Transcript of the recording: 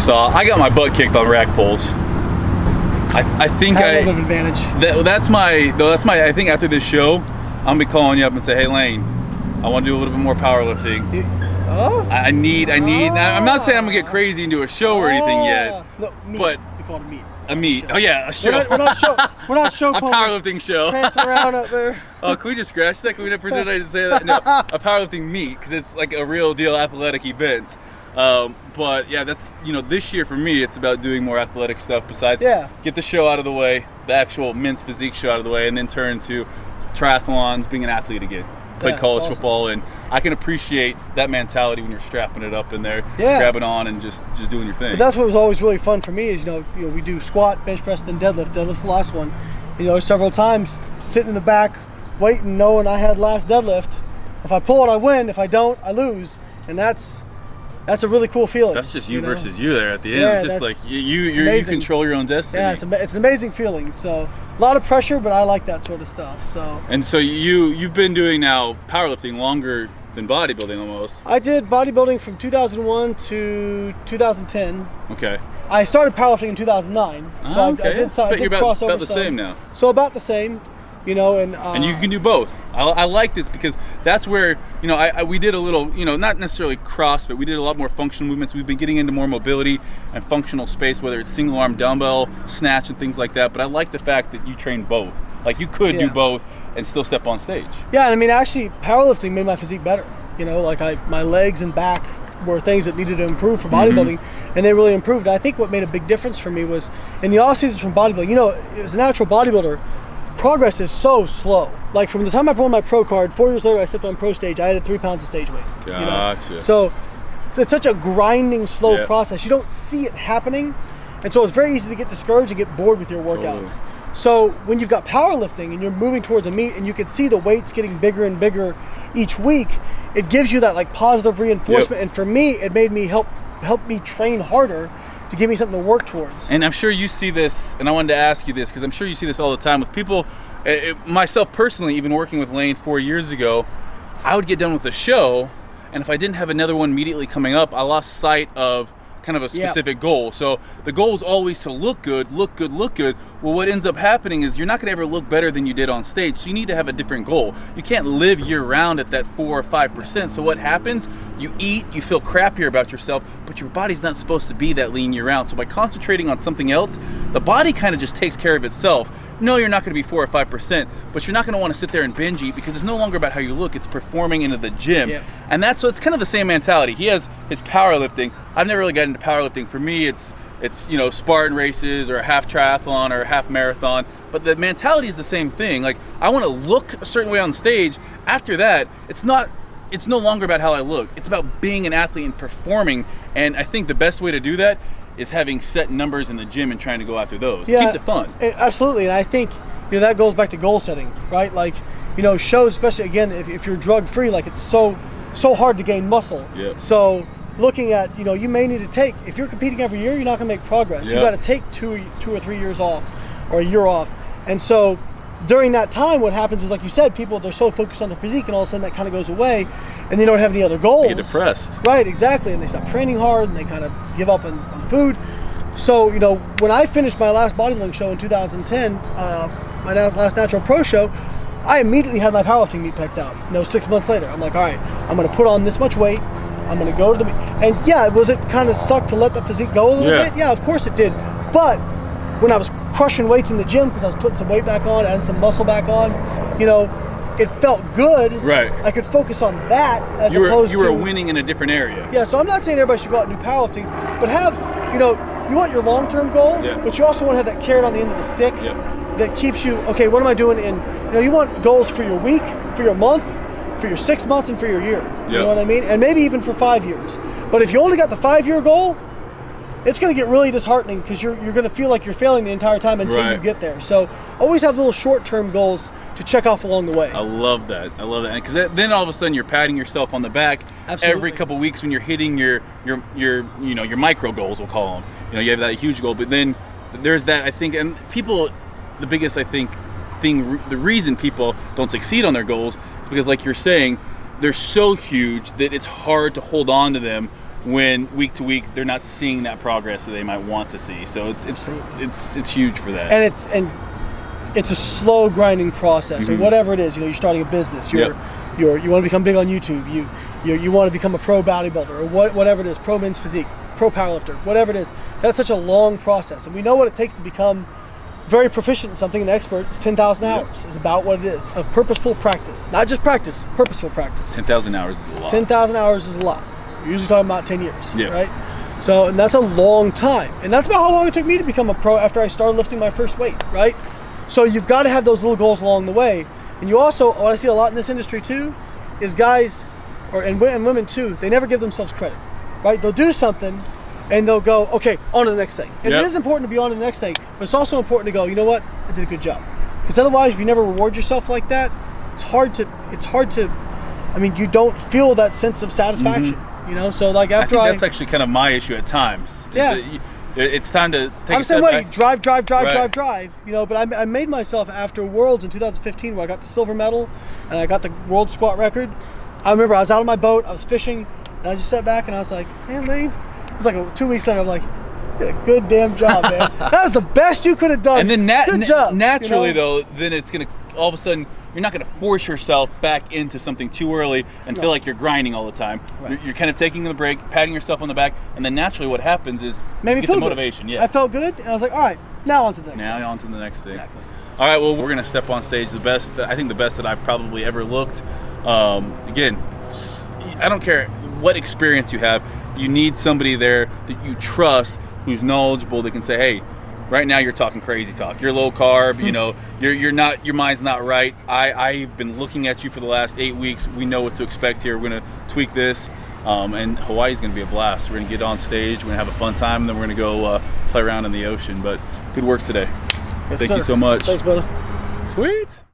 saw, I got my butt kicked on rack pulls. I think I have a little advantage. That's my. I think after this show, I'm gonna be calling you up and say, hey Layne, I want to do a little bit more powerlifting. I need. I'm not saying I'm gonna get crazy and do a show or anything yet. No, meat. But we call it meat. A meat. Oh yeah, a show. We're not show. We're not show. A powerlifting show. Prancing around up there. Oh, can we just scratch that? Can we never pretend I didn't say that? No, a powerlifting meet, because it's like a real deal athletic event. But yeah, that's, this year for me, it's about doing more athletic stuff besides get the show out of the way, the actual men's physique show out of the way, and then turn to triathlons, being an athlete again. Played college football, and I can appreciate that mentality when you're strapping it up in there, grabbing on and just doing your thing. But that's what was always really fun for me is, we do squat, bench press, then deadlift. Deadlift's the last one. Several times sitting in the back, waiting, knowing I had last deadlift. If I pull it, I win. If I don't, I lose. And that's a really cool feeling. That's just you versus you there at the end. It's just like you control your own destiny. Yeah, it's an amazing feeling. So a lot of pressure, but I like that sort of stuff. So you've been doing now powerlifting longer than bodybuilding almost. I did bodybuilding from 2001 to 2010. Okay. I started powerlifting in 2009. So I did crossover. About the same now. So about the same. And you can do both. I like this because that's where we did a little, not necessarily CrossFit. We did a lot more functional movements. We've been getting into more mobility and functional space, whether it's single arm dumbbell snatch and things like that. But I like the fact that you train both. Like you could do both and still step on stage. Yeah, and actually powerlifting made my physique better. My legs and back were things that needed to improve for bodybuilding, and they really improved. And I think what made a big difference for me was in the off seasons from bodybuilding. As a natural bodybuilder, progress is so slow. Like from the time I won my pro card, 4 years later I stepped on pro stage, I added 3 pounds of stage weight. Gotcha. So it's such a grinding, slow process. You don't see it happening. And so it's very easy to get discouraged and get bored with your workouts. Totally. So when you've got powerlifting and you're moving towards a meet and you can see the weights getting bigger and bigger each week, it gives you that like positive reinforcement. And for me, it made me help me train harder to give me something to work towards. And I'm sure you see this, and I wanted to ask you this because I'm sure you see this all the time with people. Myself personally, even working with Layne 4 years ago, I would get done with the show, and if I didn't have another one immediately coming up, I lost sight of kind of a specific goal. So the goal is always to look good, look good, look good. Well, what ends up happening is you're not going to ever look better than you did on stage. So you need to have a different goal. You can't live year round at that 4 or 5%. So what happens? You eat, you feel crappier about yourself, but your body's not supposed to be that lean year round. So by concentrating on something else, the body kind of just takes care of itself. No, you're not going to be 4 or 5%, but you're not going to want to sit there and binge eat because it's no longer about how you look. It's performing into the gym. Yeah. And so it's kind of the same mentality. He has his powerlifting. I've never really gotten into powerlifting. For me, it's Spartan races or a half triathlon or a half marathon, but the mentality is the same thing. Like I want to look a certain way on stage. After that, it's no longer about how I look. It's about being an athlete and performing. And I think the best way to do that is having set numbers in the gym and trying to go after those. It keeps it fun. Absolutely. And I think that goes back to goal setting, right? Like shows, especially again if you're drug free, like it's so hard to gain muscle. Yeah. So looking at you may need to take, if you're competing every year, you're not going to make progress. You got to take two or 3 years off or a year off. And so during that time, what happens is, like you said, they're so focused on the physique, and all of a sudden that kind of goes away, and they don't have any other goals. They get depressed. Right, exactly, and they stop training hard, and they kind of give up on food. So when I finished my last bodybuilding show in 2010, my last natural pro show, I immediately had my powerlifting meet picked out. 6 months later, I'm like, all right, I'm going to put on this much weight. I'm going to go to the meet. And was it kind of sucked to let the physique go a little bit? Yeah, of course it did. But when I was crushing weights in the gym because I was putting some weight back on, adding some muscle back on, it felt good. Right. I could focus on that as opposed to... You were winning in a different area. Yeah, so I'm not saying everybody should go out and do powerlifting, but have, you want your long-term goal, but you also want to have that carrot on the end of the stick that keeps you, okay, what am I doing in, you want goals for your week, for your month, for your 6 months, and for your year. You know what I mean? And maybe even for 5 years. But if you only got the 5-year goal, it's going to get really disheartening because you're going to feel like you're failing the entire time until you get there. So always have little short-term goals to check off along the way. I love that. Because then all of a sudden you're patting yourself on the back every couple weeks when you're hitting your micro goals, we'll call them. You have that huge goal, but then there's that, I think, and people, the biggest, I think, the reason people don't succeed on their goals is because, like you're saying, they're so huge that it's hard to hold on to them when week to week they're not seeing that progress that they might want to see. So it's huge for that. And it's a slow grinding process, or whatever it is. You're starting a business. You want to become big on YouTube. You want to become a pro bodybuilder, or whatever it is, pro men's physique, pro powerlifter, whatever it is. That's such a long process, and we know what it takes to become very proficient in something. An expert is 10,000 hours. Is about what it is of purposeful practice, not just practice, purposeful practice. 10,000 hours is a lot. 10,000 hours is a lot. You're usually talking about 10 years, Yeah. right? So, and that's a long time, and that's about how long it took me to become a pro after I started lifting my first weight, right? So you've got to have those little goals along the way. And you also, what I see a lot in this industry too, is guys, and women too, they never give themselves credit, right? They'll do something and they'll go, okay, on to the next thing. And it is important to be on to the next thing, but it's also important to go, you know what, I did a good job. Because otherwise, if you never reward yourself like that, it's hard to, I mean, you don't feel that sense of satisfaction, So like after I think that's actually kind of my issue at times. It's time to take a step back. Drive. But I made myself after Worlds in 2015, where I got the silver medal and I got the world squat record. I remember I was out on my boat, I was fishing, and I just sat back and I was like, man, Layne, it was like 2 weeks later, I'm like, you did a good damn job, man. That was the best you could have done. And then good job, naturally, though, then it's going to, all of a sudden, you're not going to force yourself back into something too early and feel like you're grinding all the time. Right. You're kind of taking the break, patting yourself on the back, and then naturally what happens is you get the motivation. Good. I felt good, and I was like, all right, now on to the next thing. Now on to the next thing. Exactly. All right, well, we're going to step on stage the best that I've probably ever looked. Again, I don't care what experience you have, you need somebody there that you trust who's knowledgeable that can say, hey, right now you're talking crazy talk. You're low carb, you're not, your mind's not right. I've been looking at you for the last 8 weeks. We know what to expect here. We're going to tweak this. And Hawaii's going to be a blast. We're going to get on stage. We're going to have a fun time, and then we're going to go play around in the ocean. But good work today. Yes, Thank sir. you so much. Thanks, brother. Sweet.